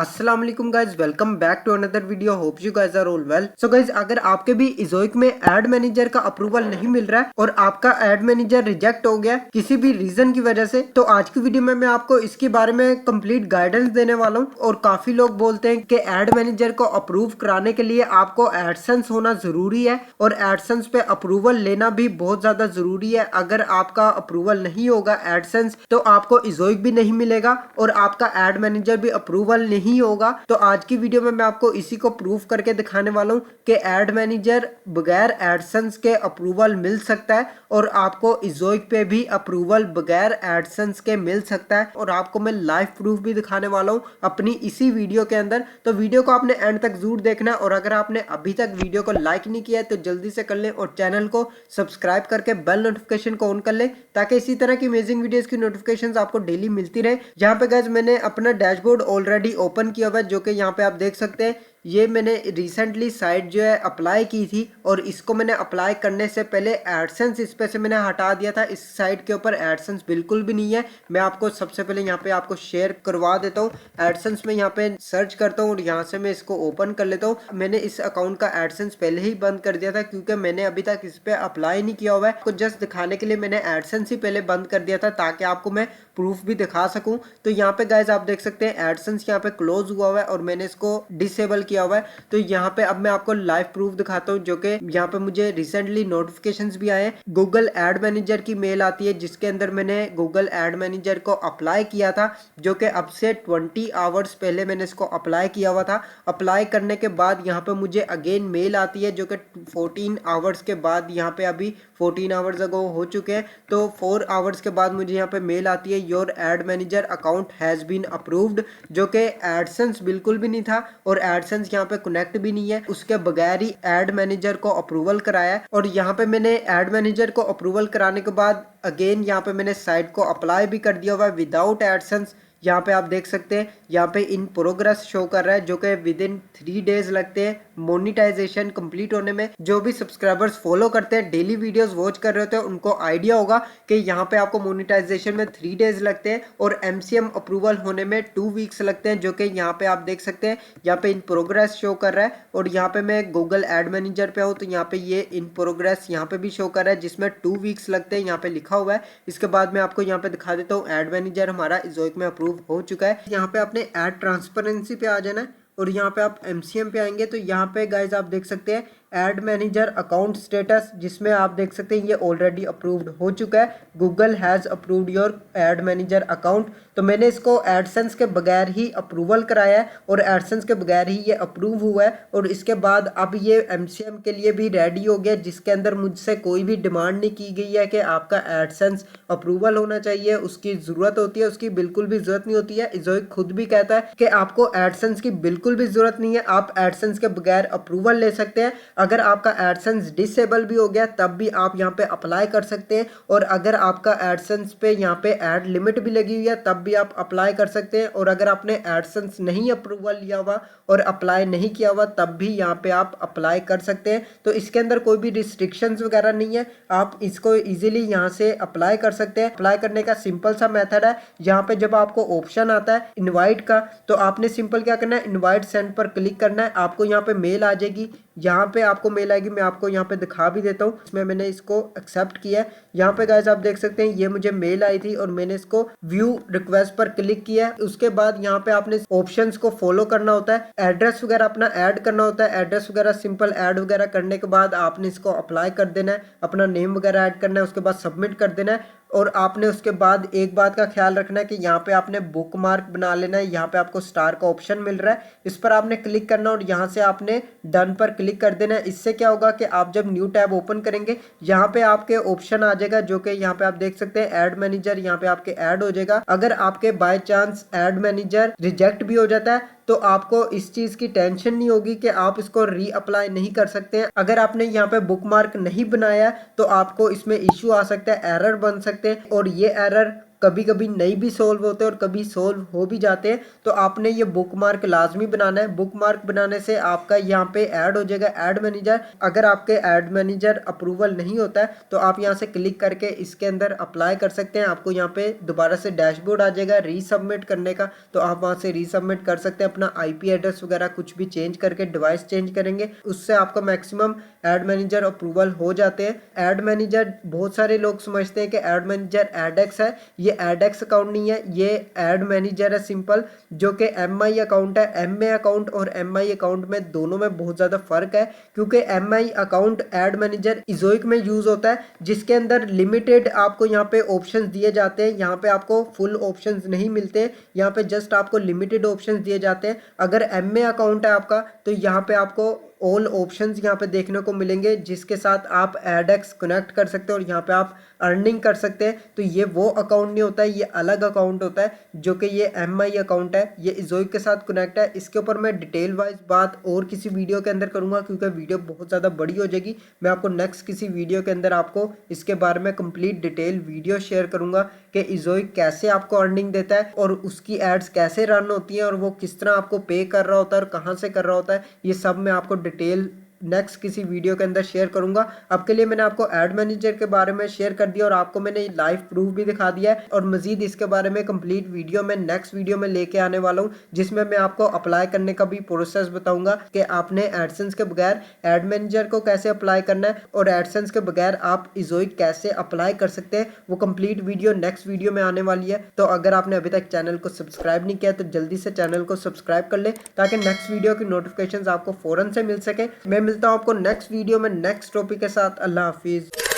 अस्सलाम वालेकुम guys, welcome back to another video. Hope you guys are all well. So guys, अगर आपके भी इज़ोइक में एड मैनेजर का अप्रूवल नहीं मिल रहा है और आपका एड मैनेजर रिजेक्ट हो गया किसी भी रीजन की वजह से, तो आज की वीडियो में मैं आपको इसके बारे में कंप्लीट गाइडेंस देने वाला हूँ। और काफी लोग बोलते हैं कि एड मैनेजर को अप्रूव कराने के लिए आपको एडसेंस होना जरूरी है और एडसेंस पे अप्रूवल लेना भी बहुत ज्यादा जरूरी है। अगर आपका अप्रूवल नहीं होगा एडसेंस, तो आपको इज़ोइक भी नहीं मिलेगा और आपका एड मैनेजर भी अप्रूवल नहीं होगा। तो आज की वीडियो में मैं आपको इसी को प्रूफ करके दिखाने वाला हूँ कि एड मैनेजर बगैर एडसेंस के अप्रूवल मिल सकता है और आपको इज़ोइक पे भी अप्रूवल बगैर एडसेंस के मिल सकता है। और आपको मैं लाइव प्रूफ भी दिखाने वाला हूँ अपनी इसी वीडियो के अंदर। तो वीडियो को आपने एंड तक जरूर देखना है और अगर आपने अभी तक वीडियो को लाइक नहीं किया है तो जल्दी से कर ले और चैनल को सब्सक्राइब करके बेल नोटिफिकेशन को ऑन कर ले, ताकि इसी तरह की अमेजिंग वीडियोस की नोटिफिकेशंस आपको डेली मिलती रहे। यहाँ पे गाइस मैंने अपना डैशबोर्ड ऑलरेडी ओपन किया हुआ है, जो कि यहाँ पे आप देख सकते हैं। ये मैंने रिसेंटली साइट जो है अप्लाई की थी और इसको मैंने अप्लाई करने से पहले एडसेंस इस पे से मैंने हटा दिया था। इस साइट के ऊपर एडसेंस बिल्कुल भी नहीं है। मैं आपको सबसे पहले यहाँ पे आपको शेयर करवा देता हूँ। एडसेंस में यहाँ पे सर्च करता हूँ और यहाँ से मैं इसको ओपन कर लेता हूँ। मैंने इस अकाउंट का एडसेंस पहले ही बंद कर दिया था क्योंकि मैंने अभी तक इस पे अप्लाई नहीं किया हुआ है। आपको जस्ट दिखाने के लिए मैंने एडसेंस ही पहले बंद कर दिया था ताकि आपको मैं प्रूफ भी दिखा सकूं। तो यहाँ पे गाइज आप देख सकते हैं एडसेंस यहाँ पे क्लोज हुआ हुआ है और मैंने इसको डिसेबल किया हुआ है। तो यहाँ पे अब मैं आपको लाइव प्रूफ दिखाता हूँ, जो कि यहाँ पे मुझे रिसेंटली नोटिफिकेशंस भी आए हैं। गूगल एड मैनेजर की मेल आती है जिसके अंदर मैंने गूगल एड मैनेजर को अप्लाई किया था, जो कि अब से 20 आवर्स पहले मैंने इसको अप्लाई किया हुआ था। अप्लाई करने के बाद यहाँ पे मुझे अगेन मेल आती है, जो कि 14 आवर्स के बाद, यहाँ पे अभी 14 आवर्स अगो हो चुके हैं। तो 4 आवर्स के बाद मुझे यहाँ पे मेल आती है, your ad manager account has been approved, जो कि एडसेंस बिल्कुल भी नहीं था और एडसेंस यहाँ पे कनेक्ट भी नहीं है। उसके बगैर ही एड मैनेजर को अप्रूवल कराया है। और यहाँ पे मैंने एड मैनेजर को अप्रूवल कराने के बाद अगेन यहाँ पे मैंने साइट को अप्लाई भी कर दिया हुआ है विदाउट एडसेंस। यहाँ पे आप देख सकते हैं, यहाँ पे इन प्रोग्रेस शो कर रहा है, जो कि विद इन 3 डेज लगते हैं मोनिटाइजेशन कंप्लीट होने में। जो भी सब्सक्राइबर्स फॉलो करते हैं, डेली वीडियोस वॉच कर रहे होते हैं, उनको आइडिया होगा कि यहाँ पे आपको मोनिटाइजेशन में 3 डेज लगते हैं और एमसीएम अप्रूवल होने में 2 वीक्स लगते हैं, जो कि यहाँ पे आप देख सकते हैं। यहाँ पे इन प्रोग्रेस शो कर रहा है और यहाँ पे मैं गूगल एड मैनेजर पे हूँ तो यहाँ पे ये इन प्रोग्रेस यहाँ पे भी शो कर रहा है जिसमें 2 वीक्स लगते हैं, यहाँ पे लिखा हुआ है। इसके बाद मैं आपको यहाँ पे दिखा देता हूँ एड मैनेजर हमारा इज़ोइक में अप्रूव हो चुका है। यहाँ पे आपने एड ट्रांसपेरेंसी पे आ जाना है और यहाँ पे आप एमसीएम पे आएंगे तो यहाँ पे गाइज आप देख सकते हैं एड मैनेजर अकाउंट स्टेटस, जिसमें आप देख सकते हैं ये ऑलरेडी अप्रूव्ड हो चुका है। Google has approved your ad manager account. तो मैंने इसको एडसेंस के बगैर ही अप्रूवल कराया है और एडसेंस के बगैर ही ये अप्रूव हुआ है और इसके बाद अब ये एमसीएम के लिए भी रेडी हो गया, जिसके अंदर मुझसे कोई भी डिमांड नहीं की गई है कि आपका एडसेंस अप्रूवल होना चाहिए। उसकी ज़रूरत होती है, उसकी बिल्कुल भी ज़रूरत नहीं होती है। इज़ोइक खुद भी कहता है कि आपको एडसेंस की बिल्कुल भी ज़रूरत नहीं है, आप एडसेंस के बगैर अप्रूवल ले सकते हैं। अगर आपका एडसेंस डिसेबल भी हो गया तब भी आप यहाँ पे अप्लाई कर सकते हैं और अगर आपका एडसेंस पे यहाँ पे एड लिमिट भी लगी हुई है तब भी आप अप्लाई कर सकते हैं। और अगर आपने एडसेंस नहीं अप्रूवल लिया हुआ और अप्लाई नहीं किया हुआ तब भी यहाँ पे आप अप्लाई कर सकते हैं। तो इसके अंदर कोई भी रिस्ट्रिक्शंस वगैरह नहीं है, आप इसको इजीली यहाँ से अप्लाई कर सकते हैं। अप्लाई करने का सिंपल सा मेथड है, यहाँ पे जब आपको ऑप्शन आता है इनवाइट का तो आपने सिंपल क्या करना है, इनवाइट सेंड पर क्लिक करना है। आपको यहाँ पे मेल आ जाएगी, यहाँ पे आपको मेल आएगी, मैं आपको यहाँ पे दिखा भी देता हूँ। इसमें मैंने इसको एक्सेप्ट किया है। यहाँ पे गाइस आप देख सकते हैं ये मुझे मेल आई थी और मैंने इसको व्यू रिक्वेस्ट पर क्लिक किया है। उसके बाद यहाँ पे आपने ऑप्शंस को फॉलो करना होता है, एड्रेस वगैरह अपना ऐड करना होता है। एड्रेस वगैरह सिंपल ऐड वगैरह करने के बाद आपने इसको अप्लाई कर देना है, अपना नेम वगैरह ऐड करना है, उसके बाद सबमिट कर देना है। और आपने उसके बाद एक बात का ख्याल रखना है कि यहाँ पे आपने बुक मार्क बना लेना है। यहाँ पे आपको स्टार का ऑप्शन मिल रहा है, इस पर आपने क्लिक करना और यहाँ से आपने डन पर क्लिक कर देना है। इससे क्या होगा कि आप जब न्यू टैब ओपन करेंगे यहाँ पे आपके ऑप्शन आ जाएगा, जो कि यहाँ पे आप देख सकते हैं एड मैनेजर यहाँ पे आपके ऐड हो जाएगा। अगर आपके by chance add manager reject भी हो जाता है तो आपको इस चीज की टेंशन नहीं होगी कि आप इसको री अप्लाई नहीं कर सकते हैं। अगर आपने यहाँ पे बुकमार्क नहीं बनाया तो आपको इसमें इश्यू आ सकता है, एरर बन सकते हैं और ये एरर कभी कभी नहीं भी सोल्व होते और कभी सोल्व हो भी जाते हैं। तो आपने ये बुक मार्क लाजमी बनाना है। बुक मार्क बनाने से आपका यहाँ पे ऐड हो जाएगा ऐड मैनेजर। अगर आपके ऐड मैनेजर अप्रूवल नहीं होता है तो आप यहाँ से क्लिक करके इसके अंदर अप्लाई कर सकते हैं। आपको यहाँ पे दोबारा से डैशबोर्ड आ जाएगा रीसबमिट करने का, तो आप वहाँ से रीसबमिट कर सकते हैं। अपना IP एड्रेस वगैरह कुछ भी चेंज करके डिवाइस चेंज करेंगे, उससे आपका मैक्सिमम एड मैनेजर अप्रूवल हो जाते हैं। एड मैनेजर बहुत सारे लोग समझते हैं कि एड मैनेजर एडएक्स है, ये एडएक्स अकाउंट नहीं है, ये एड मैनेजर है सिंपल, जो कि MI अकाउंट है। MA अकाउंट और MI अकाउंट में दोनों में बहुत ज़्यादा फर्क है, क्योंकि MI अकाउंट एड मैनेजर इजोइक में यूज़ होता है, जिसके अंदर लिमिटेड आपको यहाँ पे ऑप्शंस दिए जाते हैं। यहाँ पे आपको फुल ऑप्शंस नहीं मिलते, यहाँ पे जस्ट आपको लिमिटेड ऑप्शंस दिए जाते हैं। अगर MA अकाउंट है आपका तो यहाँ पे आपको ऑल ऑप्शंस यहाँ पे देखने को मिलेंगे, जिसके साथ आप एडएक्स कनेक्ट कर सकते हैं और यहाँ पे आप अर्निंग कर सकते हैं। तो ये वो अकाउंट नहीं होता है, ये अलग अकाउंट होता है, जो कि ये MI अकाउंट है, ये इजोइक के साथ कनेक्ट है। इसके ऊपर मैं डिटेल वाइज बात और किसी वीडियो के अंदर करूँगा, क्योंकि वीडियो बहुत ज़्यादा बड़ी हो जाएगी। मैं आपको नेक्स्ट किसी वीडियो के अंदर आपको इसके बारे में कंप्लीट डिटेल वीडियो शेयर करूँगा कि इजोइक कैसे आपको अर्निंग देता है और उसकी एड्स कैसे रन होती हैं और वो किस तरह आपको पे कर रहा होता है और कहाँ से कर रहा होता है। ये सब मैं आपको डिटेल नेक्स्ट किसी वीडियो के अंदर शेयर करूंगा। अब के लिए मैंने आपको एड मैनेजर के बारे में शेयर कर दिया और आपको मैंने लाइव प्रूफ भी दिखा दिया है, और मजीद इसके बारे में कंप्लीट वीडियो मैं नेक्स्ट वीडियो में लेके आने वाला हूं, जिसमें मैं आपको अप्लाई करने का भी प्रोसेस बताऊंगा कि आपने एडसेंस के बगैर एड मैनेजर को कैसे अप्लाई करना है और एडसेंस के बगैर आप इजोइक कैसे अप्लाई कर सकते हैं। वो कंप्लीट वीडियो नेक्स्ट वीडियो में आने वाली है। तो अगर आपने अभी तक चैनल को सब्सक्राइब नहीं किया तो जल्दी से चैनल को सब्सक्राइब कर ले, ताकि नेक्स्ट वीडियो की नोटिफिकेशन आपको फौरन से मिल सके। मैं मिलता हूं आपको नेक्स्ट वीडियो में नेक्स्ट टॉपिक के साथ। अल्लाह हाफिज।